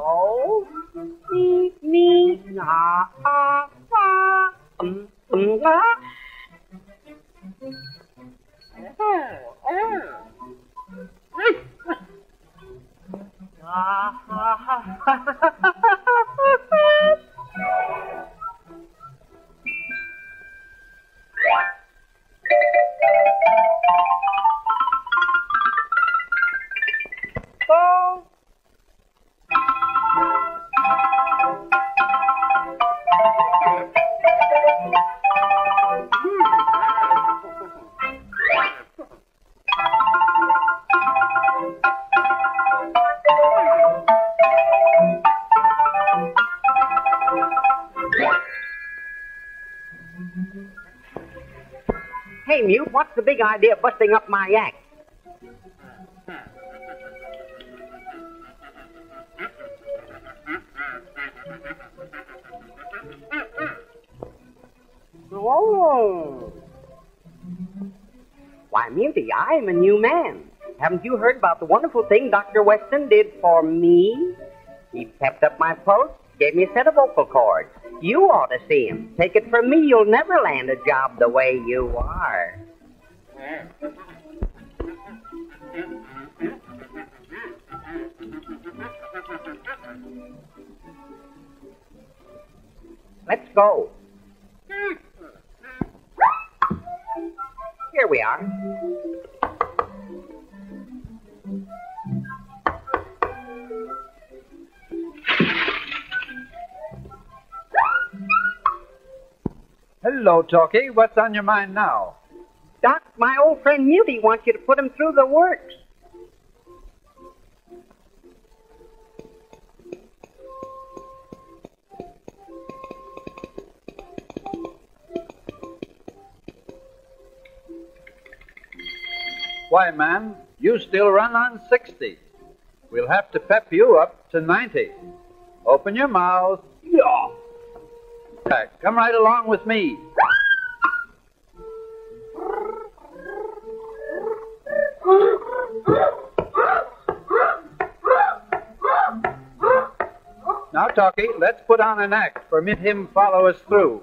Oh, me, me, ah, ah, ah, ah. Hey, Mute, what's the big idea of busting up my act? Oh. Why, Muty, I'm a new man. Haven't you heard about the wonderful thing Dr. Weston did for me? He pepped up my pulse, gave me a set of vocal cords. You ought to see him. Take it from me, you'll never land a job the way you are. Let's go. Here we are. Hello, Talkie. What's on your mind now? Doc, my old friend Muty wants you to put him through the works. Why, man, you still run on 60. We'll have to pep you up to 90. Open your mouth. Yeah. Come right along with me. Now, Talkie, let's put on an act. Permit him follow us through.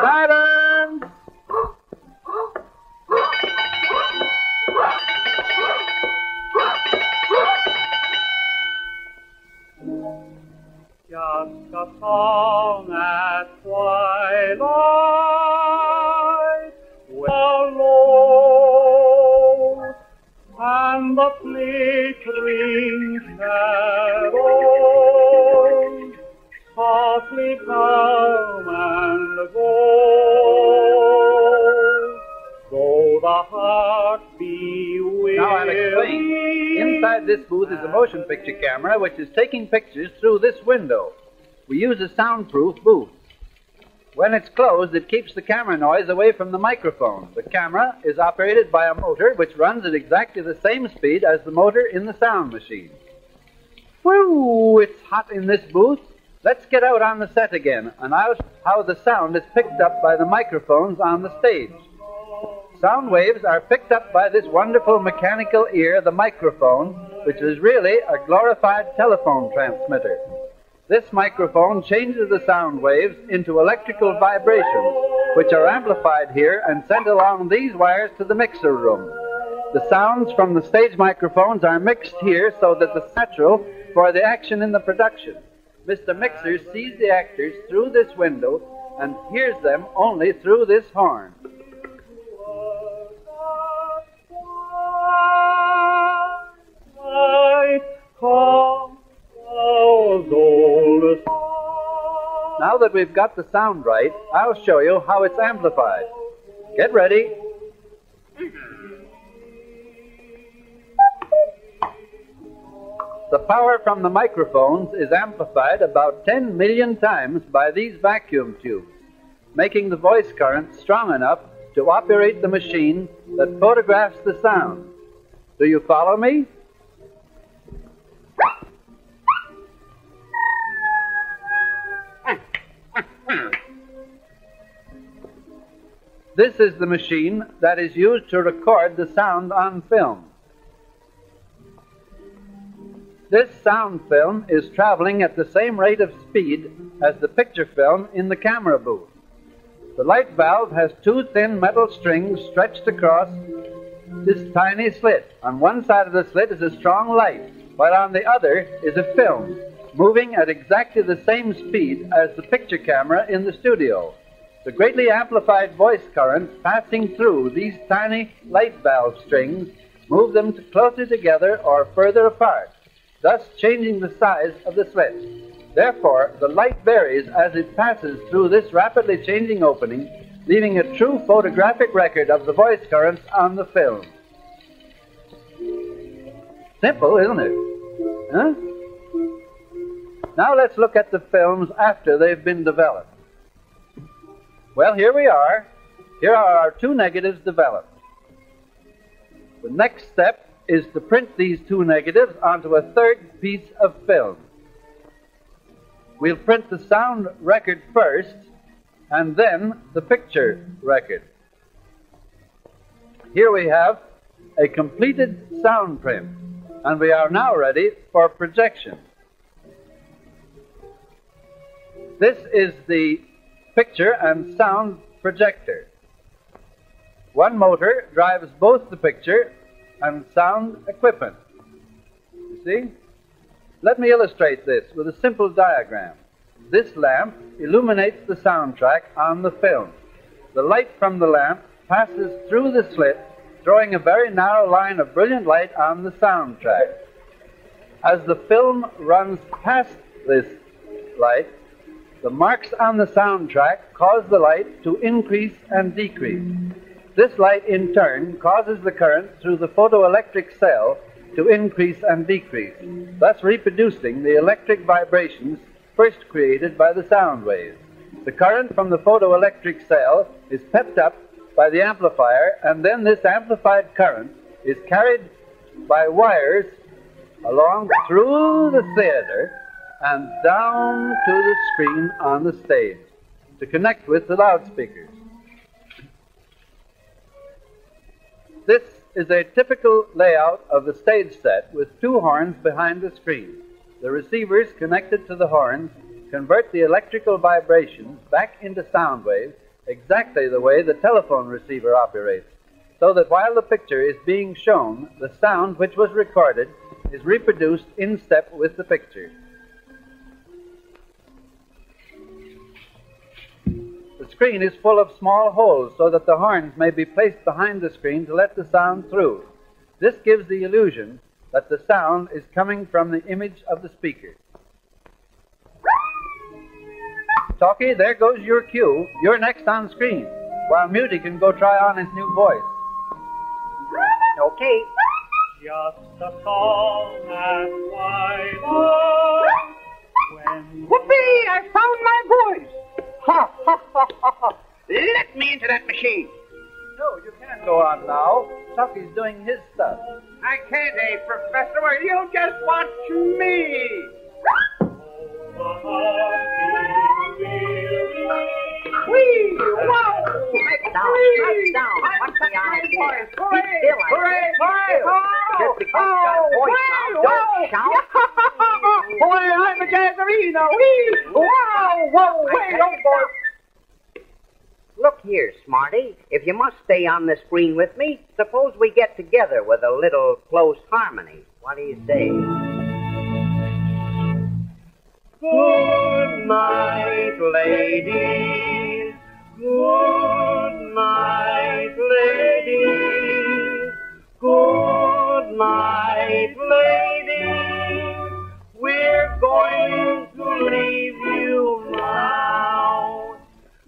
Silence! Just a song at twilight, alone, and the flickering shadows softly come and go. Though the heart be weary. Now I'll explain. Inside this booth is a motion picture camera which is taking pictures through this window. We use a soundproof booth. When it's closed, it keeps the camera noise away from the microphone. The camera is operated by a motor which runs at exactly the same speed as the motor in the sound machine. Whew, it's hot in this booth. Let's get out on the set again, and I'll show how the sound is picked up by the microphones on the stage. Sound waves are picked up by this wonderful mechanical ear, the microphone, which is really a glorified telephone transmitter. This microphone changes the sound waves into electrical vibrations, which are amplified here and sent along these wires to the mixer room. The sounds from the stage microphones are mixed here so that it's natural for the action in the production. Mr. Mixer sees the actors through this window and hears them only through this horn. Now that we've got the sound right, I'll show you how it's amplified. Get ready. The power from the microphones is amplified about 10 million times by these vacuum tubes, making the voice current strong enough to operate the machine that photographs the sound. Do you follow me? This is the machine that is used to record the sound on film. This sound film is traveling at the same rate of speed as the picture film in the camera booth. The light valve has two thin metal strings stretched across this tiny slit. On one side of the slit is a strong light, while on the other is a film, moving at exactly the same speed as the picture camera in the studio. The greatly amplified voice currents passing through these tiny light valve strings move them closer together or further apart, thus changing the size of the slit. Therefore, the light varies as it passes through this rapidly changing opening, leaving a true photographic record of the voice currents on the film. Simple, isn't it? Huh? Now let's look at the films after they've been developed. Well, here we are. Here are our two negatives developed. The next step is to print these two negatives onto a third piece of film. We'll print the sound record first, and then the picture record. Here we have a completed sound print, and we are now ready for projection. This is the picture and sound projector. One motor drives both the picture and sound equipment. You see? Let me illustrate this with a simple diagram. This lamp illuminates the soundtrack on the film. The light from the lamp passes through the slit, throwing a very narrow line of brilliant light on the soundtrack. As the film runs past this light, the marks on the soundtrack cause the light to increase and decrease. This light, in turn, causes the current through the photoelectric cell to increase and decrease, thus reproducing the electric vibrations first created by the sound waves. The current from the photoelectric cell is pepped up by the amplifier, and then this amplified current is carried by wires along through the theater and down to the screen on the stage to connect with the loudspeakers. This is a typical layout of the stage set with two horns behind the screen. The receivers connected to the horns convert the electrical vibrations back into sound waves exactly the way the telephone receiver operates, so that while the picture is being shown, the sound which was recorded is reproduced in step with the picture. The screen is full of small holes so that the horns may be placed behind the screen to let the sound through. This gives the illusion that the sound is coming from the image of the speaker. Talkie, there goes your cue. You're next on screen, while Muty can go try on his new voice. Okay. Just a song and twilight. When Whoopee! I found my voice! Ha, ha, ha, ha, ha. Let me into that machine. No, you can't go on now. Tuckie's doing his stuff. I can't, Professor. Well, you just watch me. Whee! Wow! Pipe down. What's the idea? Keep still, Hooray! Just because you got a voice now, don't shout. Boy, I'm a jazzerino! Whee! Wow! Whoa! Hey, oh boy! Look here, Smarty. If you must stay on the screen with me, suppose we get together with a little close harmony. What do you say? Good night, ladies. Good night, ladies. Good night, ladies. We're going to leave you now.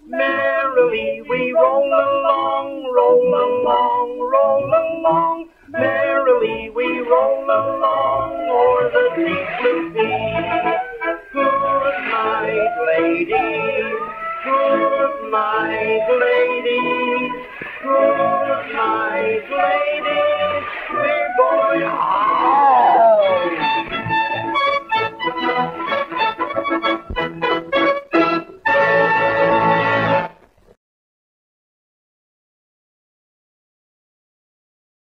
Merrily we roll along, roll along, roll along. Merrily we roll along o'er the deep blue sea. Good night, ladies. Good night, ladies. Good night, ladies.